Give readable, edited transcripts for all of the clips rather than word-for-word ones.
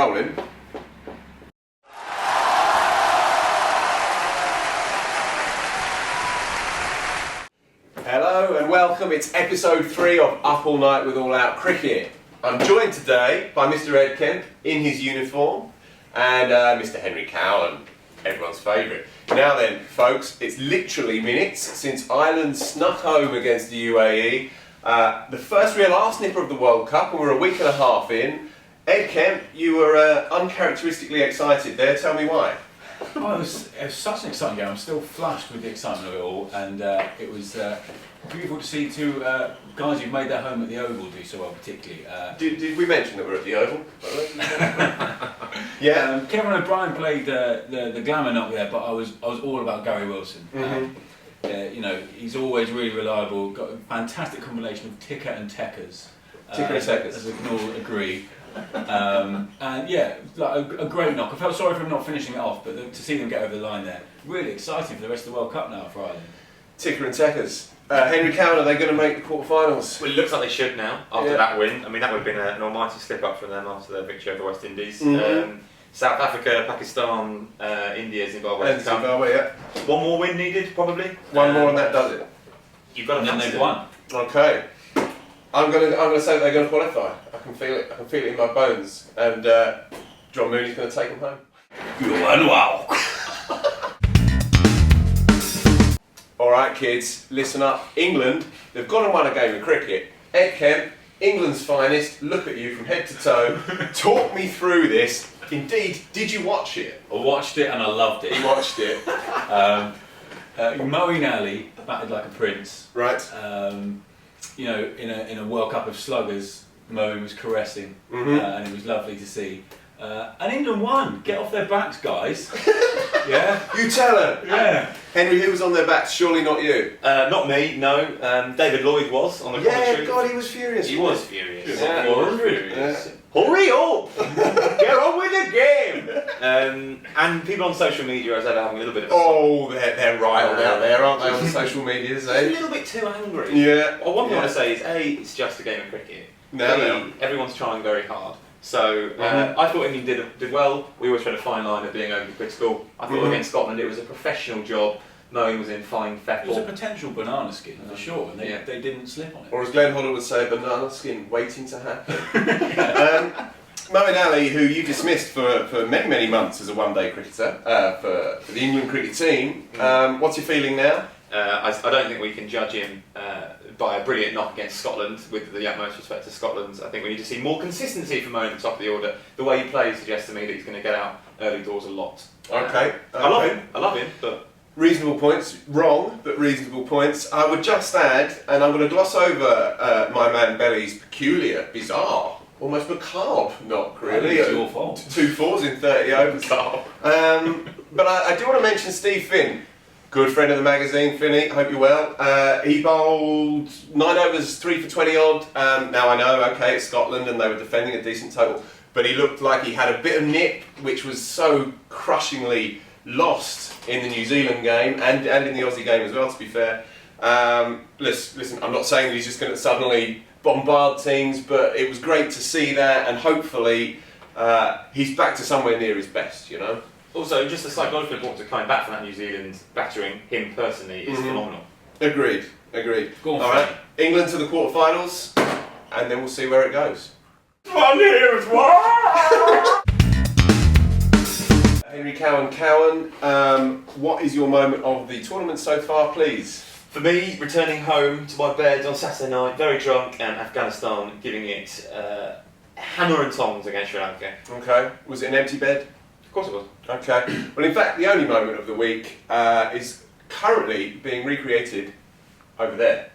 rolling. Hello and welcome. It's episode 3 of Up All Night with All Out Cricket. I'm joined today by Mr. Ed Kemp in his uniform and Mr. Henry Cowan, everyone's favourite. Now then, folks, it's literally minutes since Ireland snuck home against the UAE. The first real arse-nipper of the World Cup, and we're a week and a half in. Ed Kemp, you were uncharacteristically excited there. Tell me why. Oh, it was such an exciting game. I'm still flushed with the excitement of it all, and it was beautiful to see two guys who've made their home at the Oval do so well, particularly. Did we mention that we're at the Oval? Yeah. Kevin O'Brien played the glamour knock there, but I was all about Gary Wilson. You know, he's always really reliable. Got a fantastic combination of ticker and tekkers. Ticker and tekkers, as we can all agree. And yeah, like a great knock. I felt sorry for him not finishing it off, but to see them get over the line there, really exciting for the rest of the World Cup now for Ireland. Ticker and tekkers. Henry Cowan, are they going to make the quarterfinals? Well, it looks like they should now after that win. I mean, that would have been an almighty slip up from them after their victory over West Indies. South Africa, Pakistan, India, Zimbabwe. And Zimbabwe, yeah. One more win needed, probably. One more and that does it. You've got to. And then they've won. Okay. I'm gonna say they're going to qualify. I can feel it. I can feel it in my bones. And John Mooney's going to take them home. You won, wow. All right, kids, listen up. England, they've gone and won a game of cricket. Ed Kemp, England's finest. Look at you from head to toe. Talk me through this. Indeed, did you watch it? I watched it and I loved it. You watched it. Moeen Ali batted like a prince. Right. You know, in a World Cup of sluggers, Moeen was caressing, and it was lovely to see. And England won. Get off their backs, guys. Yeah. You tell her. Yeah. Henry, who was on their backs? Surely not you. Not me, no. David Lloyd was on the commentary. Yeah, God, he was furious. He was furious. Yeah. He was furious. Yeah. Hurry up! Get on with the game! And people on social media are having a little bit of Oh, they're riled out there, aren't they, on the social medias, a eh? little bit too angry. Yeah. Well, one thing I want to say is, A, it's just a game of cricket. No. B, everyone's trying very hard. So I thought England did well. We always try to fine line of being overly critical. I thought against Scotland it was a professional job. Moeen was in fine fettle. It was a potential banana skin for sure, and they didn't slip on it. Or as Glenn Hoddle would say, banana skin waiting to happen. Moeen Ali, who you dismissed for many, many months as a one-day cricketer for the England cricket team, what's your feeling now? I don't think we can judge him by a brilliant knock against Scotland, with the utmost respect to Scotland. I think we need to see more consistency from Moeen at the top of the order. The way he plays suggests to me that he's going to get out early doors a lot. Okay. I love him, but... Reasonable points. Wrong, but reasonable points. I would just add, and I'm going to gloss over my man Belly's peculiar, bizarre, almost macabre knock, really. It's your fault. 2 fours in 30 overs. But I do want to mention Steve Finn. Good friend of the magazine, Finny, hope you're well. He bowled 9 overs, 3 for 20 odd. Now I know, okay, it's Scotland and they were defending a decent total, but he looked like he had a bit of nip, which was so crushingly lost in the New Zealand game and in the Aussie game as well, to be fair. Listen, I'm not saying that he's just going to suddenly bombard teams, but it was great to see that, and hopefully he's back to somewhere near his best, you know? Also, just the psychological importance of coming back from that New Zealand battering him personally is phenomenal. Agreed. Go on, all right, England to the quarterfinals, and then we'll see where it goes. One here as well. Henry Cowan, what is your moment of the tournament so far, please? For me, returning home to my bed on Saturday night, very drunk, and Afghanistan giving it hammer and tongs against Sri Lanka. Okay, was it an empty bed? Of course it was. Okay, well in fact the only moment of the week is currently being recreated over there.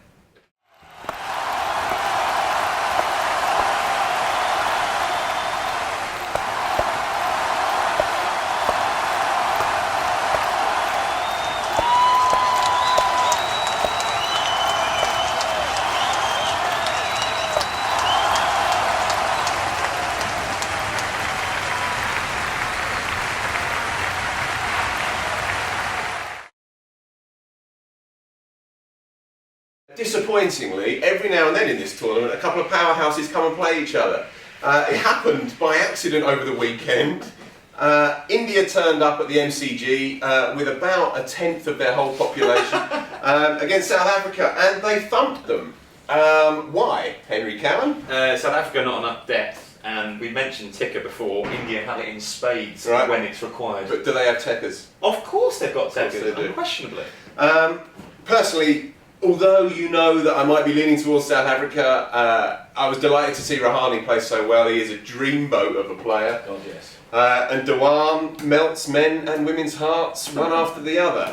Disappointingly, every now and then in this tournament, a couple of powerhouses come and play each other. It happened by accident over the weekend. India turned up at the MCG with about 1/10 of their whole population against South Africa, and they thumped them. Why, Henry Cowan? South Africa not enough depth, and we mentioned ticker before. India have it in spades Right. when it's required. But do they have techers? Of course they've got course tickers, they do. unquestionably. Personally, although you know that I might be leaning towards South Africa, I was delighted to see Rahane play so well. He is a dreamboat of a player. God, yes. And Dewan melts men and women's hearts one after the other.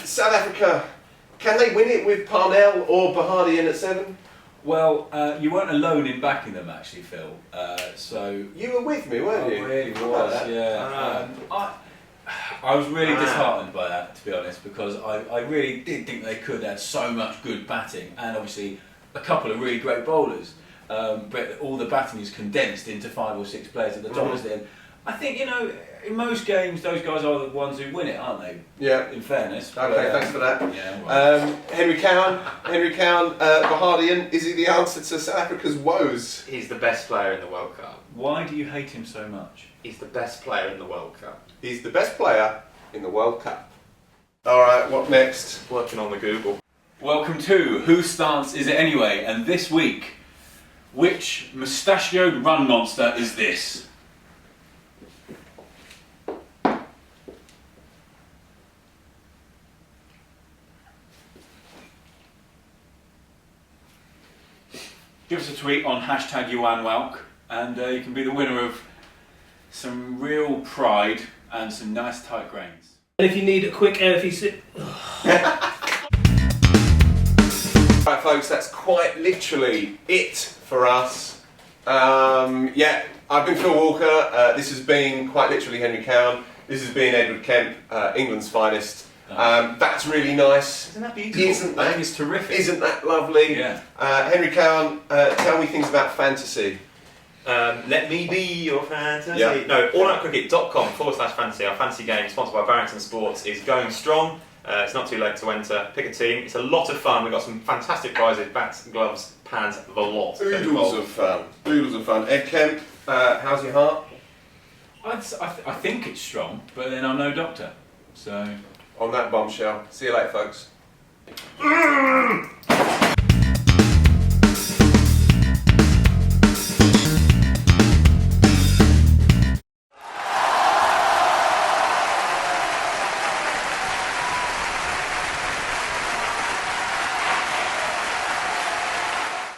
South Africa, can they win it with Parnell or Bahadi in at 7? Well, you weren't alone in backing them, actually, Phil. So You were with me, weren't you? I really How about was, that? yeah. I was really disheartened by that, to be honest, because I really did think they could have so much good batting, and obviously a couple of really great bowlers. But all the batting is condensed into 5 or 6 players at the top of the end. I think, in most games, those guys are the ones who win it, aren't they? Yeah. In fairness. Okay, thanks for that. Yeah, right. Henry Cowan, Bahadian, is he the answer to South Africa's woes? He's the best player in the World Cup. Why do you hate him so much? He's the best player in the World Cup. He's the best player in the World Cup. Alright, what next? Working on the Google. Welcome to Whose Stance Is It Anyway? And this week, which mustachioed run monster is this? Give us a tweet on #YuanWalk and you can be the winner of some real pride and some nice tight grains. And if you need a quick LFE Right, folks, that's quite literally it for us. Yeah, I've been Phil Walker. This has been quite literally Henry Cowan. This has been Edward Kemp, England's finest. That's really nice. Isn't that beautiful? Isn't I that, think it's terrific. isn't that lovely? Yeah. Henry Cowan, tell me things about fantasy. Let me be your fantasy. Yeah. No, alloutcricket.com/fantasy. Our fantasy game, sponsored by Barrington Sports, is going strong. It's not too late to enter. Pick a team. It's a lot of fun. We've got some fantastic prizes: bats, gloves, pads, the lot. Oodles of fun. Oodles of fun. Ed Kemp, how's your heart? I think it's strong, but then I'm no doctor. So. On that bombshell. See you later, folks.